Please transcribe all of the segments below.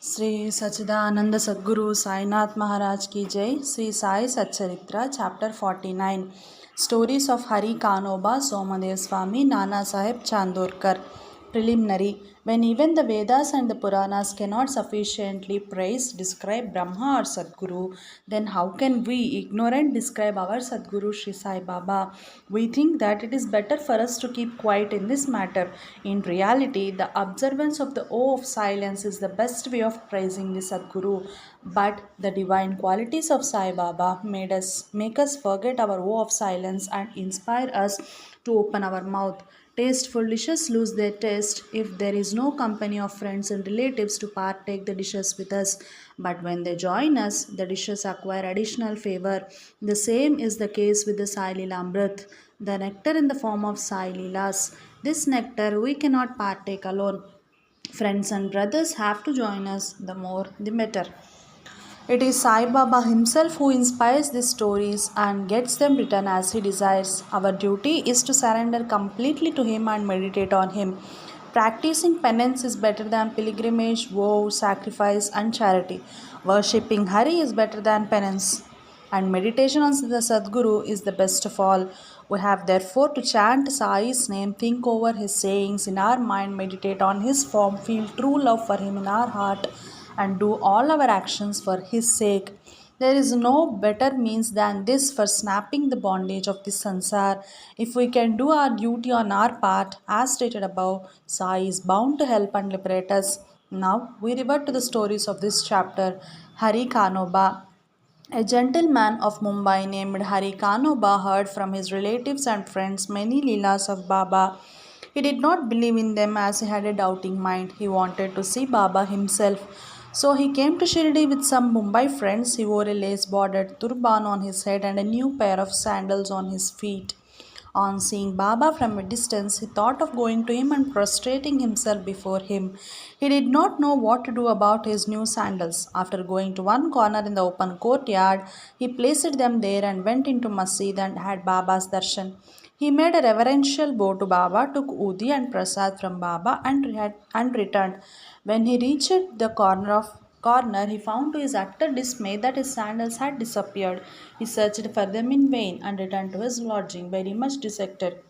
Sri Sachidananda Sadguru Sainath Maharaj ki Jai. Sri Sai Satcharitra Chapter 49. Stories of Hari Kanoba Somadev Swami Nana Sahib Chandorkar. Preliminary. When even the Vedas and the Puranas cannot sufficiently praise, describe Brahma or Sadguru, then how can we, ignorant, describe our Sadguru Sri Sai Baba? We think that it is better for us to keep quiet in this matter. In reality, the observance of the oath of silence is the best way of praising the Sadguru. But the divine qualities of Sai Baba make us forget our oath of silence and inspire us to open our mouth. Tasteful dishes lose their taste if there is no company of friends and relatives to partake the dishes with us. But when they join us, the dishes acquire additional favor. The same is the case with the Sai Leelamrit, the nectar in the form of Sai Leelas. This nectar we cannot partake alone. Friends and brothers have to join us, the more the better. It is Sai Baba himself who inspires these stories and gets them written as he desires. Our duty is to surrender completely to him and meditate on him. Practicing penance is better than pilgrimage, vow, sacrifice, and charity. Worshipping Hari is better than penance. And meditation on the Sadguru is the best of all. We have therefore to chant Sai's name, think over his sayings in our mind, meditate on his form, feel true love for him in our heart, and do all our actions for his sake. There is no better means than this for snapping the bondage of this sansar. If we can do our duty on our part, as stated above, Sai is bound to help and liberate us. Now we revert to the stories of this chapter. Hari Kanoba. A gentleman of Mumbai named Hari Kanoba heard from his relatives and friends many Leelas of Baba. He did not believe in them as he had a doubting mind. He wanted to see Baba himself. So he came to Shirdi with some Mumbai friends. He wore a lace bordered turban on his head and a new pair of sandals on his feet. On seeing Baba from a distance, he thought of going to him and prostrating himself before him. He did not know what to do about his new sandals. After going to one corner in the open courtyard, he placed them there and went into Masjid and had Baba's darshan. He made a reverential bow to Baba, took Udi and Prasad from Baba and returned. When he reached the corner, he found to his utter dismay that his sandals had disappeared. He searched for them in vain and returned to his lodging very much dejected.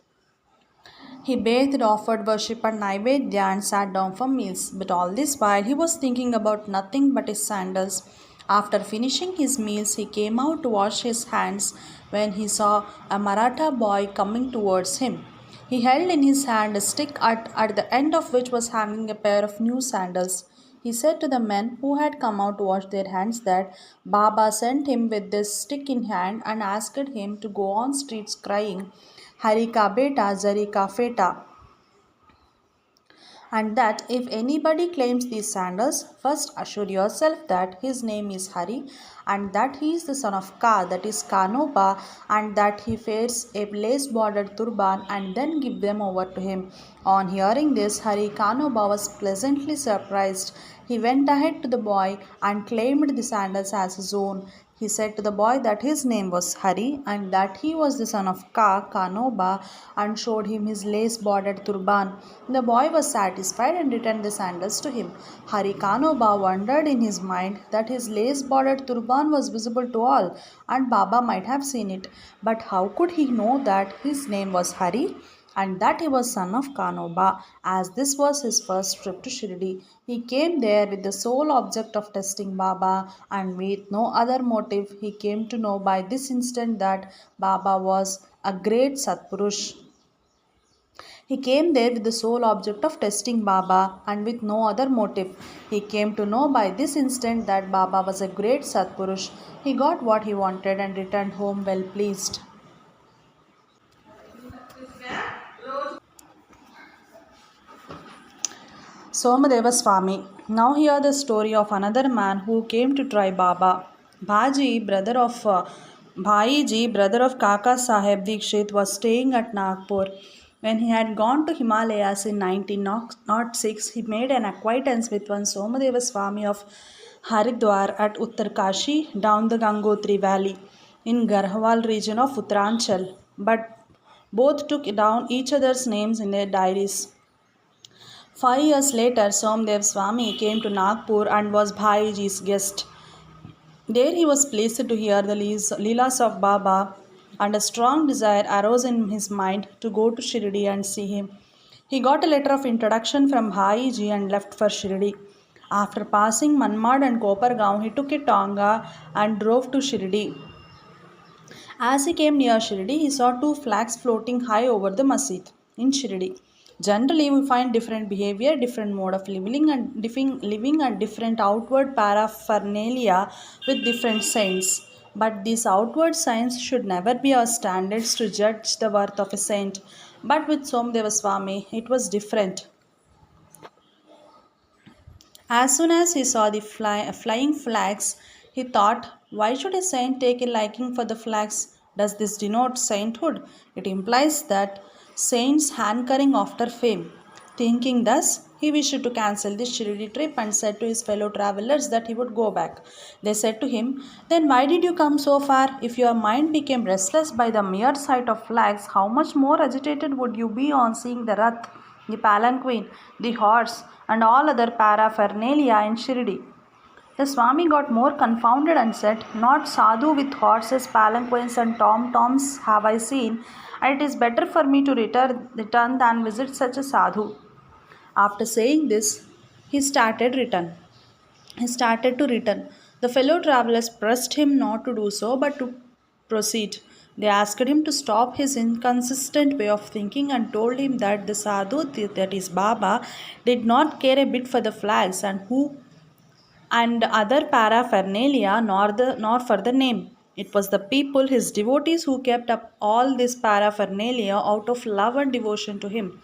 He bathed, offered worship and Naivedya and sat down for meals. But all this while he was thinking about nothing but his sandals. After finishing his meals, he came out to wash his hands when he saw a Maratha boy coming towards him. He held in his hand a stick at the end of which was hanging a pair of new sandals. He said to the men who had come out to wash their hands that Baba sent him with this stick in hand and asked him to go on streets crying, Hari ka beta, Zari ka feta, and that if anybody claims these sandals, first assure yourself that his name is Hari and that he is the son of Ka, that is Kanoba, and that he wears a lace bordered turban, and then give them over to him. On hearing this, Hari Kanoba was pleasantly surprised. He went ahead to the boy and claimed the sandals as his own. He said to the boy that his name was Hari and that he was the son of Kanoba, and showed him his lace bordered turban. The boy was satisfied and returned the sandals to him. Hari Kanoba wondered in his mind that his lace bordered turban was visible to all and Baba might have seen it. But how could he know that his name was Hari and that he was son of Kanoba, as this was his first trip to Shirdi? He came there with the sole object of testing Baba, and with no other motive. He came to know by this instant that Baba was a great Satpurush. He came there with the sole object of testing Baba and with no other motive. He came to know by this instant that Baba was a great Satpurush. He got what he wanted and returned home well pleased. Somadeva Swami. Now hear the story of another man who came to try Baba. Bhaiji, brother of Kaka Saheb Dikshit, was staying at Nagpur. When he had gone to Himalayas in 1906, he made an acquaintance with one Somadeva Swami of Haridwar at Uttarkashi down the Gangotri valley in Garhwal region of Uttaranchal. But both took down each other's names in their diaries. 5 years later, Somdev Swami came to Nagpur and was Bhaiji's guest. There he was pleased to hear the Leelas of Baba, and a strong desire arose in his mind to go to Shirdi and see him. He got a letter of introduction from Bhaiji and left for Shirdi. After passing Manmad and Kopargaon, he took a tonga and drove to Shirdi. As he came near Shirdi, he saw two flags floating high over the masjid in Shirdi. Generally, we find different behavior, different mode of living and different outward paraphernalia with different saints. But these outward signs should never be our standards to judge the worth of a saint. But with Somdeva Swami, it was different. As soon as he saw the flying flags, he thought, why should a saint take a liking for the flags? Does this denote sainthood? It implies that saints hankering after fame. Thinking thus, he wished to cancel the Shirdi trip and said to his fellow travelers that he would go back. They said to him, then why did you come so far? If your mind became restless by the mere sight of flags, how much more agitated would you be on seeing the Rath, the palanquin, the horse, and all other paraphernalia in Shirdi? The Swami got more confounded and said, not sadhu with horses, palanquins, and tom-toms have I seen, and it is better for me to return than visit such a sadhu. After saying this, he started return. He started to return. The fellow travelers pressed him not to do so but to proceed. They asked him to stop his inconsistent way of thinking and told him that the sadhu, that is Baba, did not care a bit for the flags and other paraphernalia nor for the name. It was the people, his devotees, who kept up all this paraphernalia out of love and devotion to him.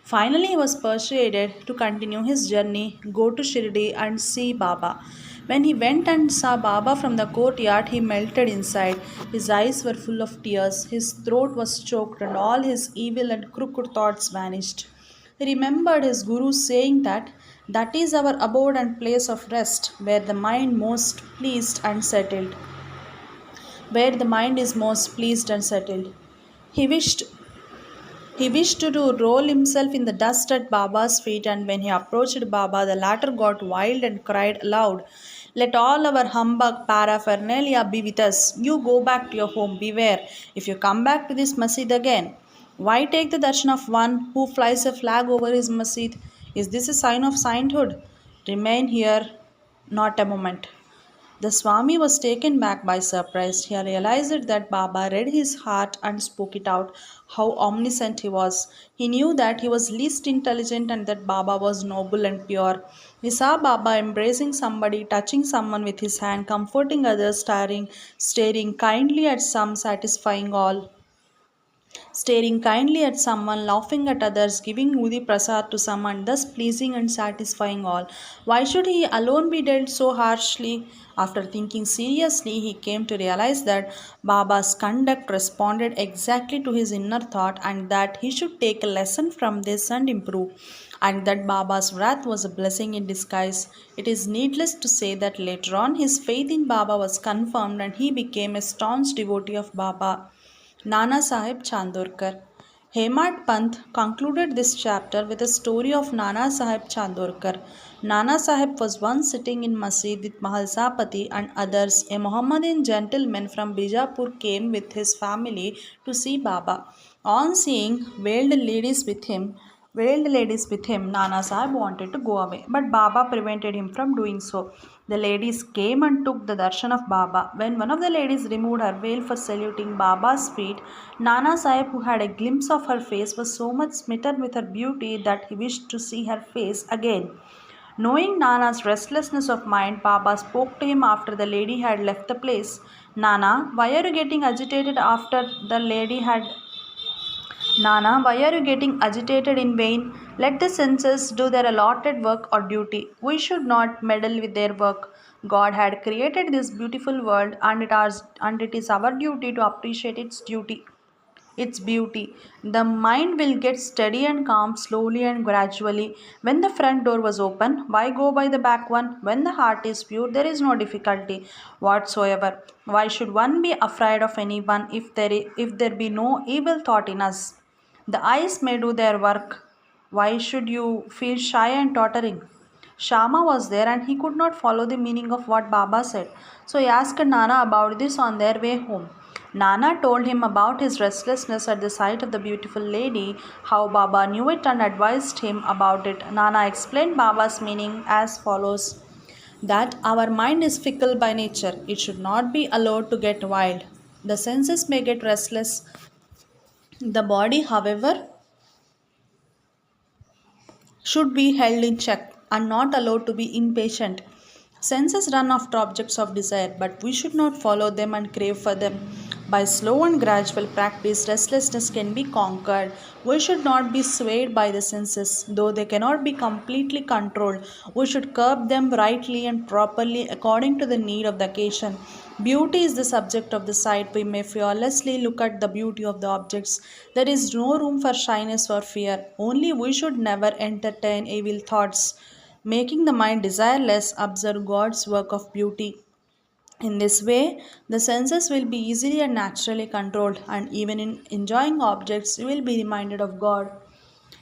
Finally, he was persuaded to continue his journey, go to Shirdi and see Baba. When he went and saw Baba from the courtyard, he melted inside. His eyes were full of tears, his throat was choked, and all his evil and crooked thoughts vanished. He remembered his Guru saying that is our abode and place of rest, where the mind most pleased and settled. Where the mind is most pleased and settled. He wished he wished to roll himself in the dust at Baba's feet, and when he approached Baba, the latter got wild and cried aloud, let all our humbug paraphernalia be with us. You go back to your home. Beware, if you come back to this masjid again. Why take the darshan of one who flies a flag over his masjid? Is this a sign of sainthood? Remain here not a moment. The Swami was taken back by surprise. He realized that Baba read his heart and spoke it out, how omniscient he was. He knew that he was least intelligent and that Baba was noble and pure. He saw Baba embracing somebody, touching someone with his hand, comforting others, staring kindly at some, staring kindly at someone, laughing at others, giving Udi Prasad to someone, thus pleasing and satisfying all. Why should he alone be dealt so harshly? After thinking seriously, he came to realize that Baba's conduct responded exactly to his inner thought and that he should take a lesson from this and improve, and that Baba's wrath was a blessing in disguise. It is needless to say that later on his faith in Baba was confirmed and he became a staunch devotee of Baba. Nana Sahib Chandorkar. Hemad Pant concluded this chapter with a story of Nana Sahib Chandorkar. Nana Sahib was once sitting in masjid with Mahalsapati and others. A Mohammedan gentleman from Bijapur came with his family to see Baba. On seeing veiled ladies with him, Nana Sahib wanted to go away, but Baba prevented him from doing so. The ladies came and took the darshan of Baba. When one of the ladies removed her veil for saluting Baba's feet, Nana Sahib, who had a glimpse of her face, was so much smitten with her beauty that he wished to see her face again. Knowing Nana's restlessness of mind, Baba spoke to him after the lady had left the place. Nana, why are you getting agitated after the lady had Nana, why are you getting agitated in vain? Let the senses do their allotted work or duty. We should not meddle with their work. God had created this beautiful world and it is our duty to appreciate its beauty. The mind will get steady and calm slowly and gradually. When the front door was open, why go by the back one? When the heart is pure, there is no difficulty whatsoever. Why should one be afraid of anyone if there be no evil thought in us? The eyes may do their work Why should you feel shy and tottering? Shama was there and he could not follow the meaning of what Baba said. So he asked Nana about this on their way home. Nana told him about his restlessness at the sight of the beautiful lady, how Baba knew it and advised him about it. Nana explained Baba's meaning as follows: that our mind is fickle by nature. It should not be allowed to get wild. The senses may get restless. The body, however, should be held in check and not allowed to be impatient. Senses run after objects of desire, but we should not follow them and crave for them. By slow and gradual practice, restlessness can be conquered. We should not be swayed by the senses, though they cannot be completely controlled. We should curb them rightly and properly according to the need of the occasion. Beauty is the subject of the sight. We may fearlessly look at the beauty of the objects. There is no room for shyness or fear. Only we should never entertain evil thoughts. Making the mind desireless, observe God's work of beauty. In this way, the senses will be easily and naturally controlled, and even in enjoying objects, you will be reminded of God.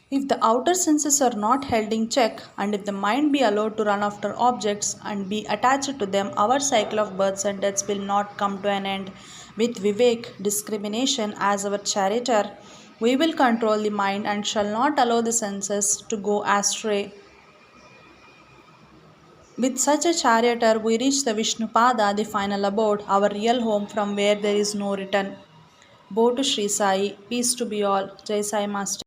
If the outer senses are not held in check, and if the mind be allowed to run after objects and be attached to them, our cycle of births and deaths will not come to an end. With Vivek, discrimination, as our charioteer, we will control the mind and shall not allow the senses to go astray. With such a charioteer, we reach the Vishnupada, the final abode, our real home from where there is no return. Bo to Sri Sai, peace to be all. Jai Sai Master.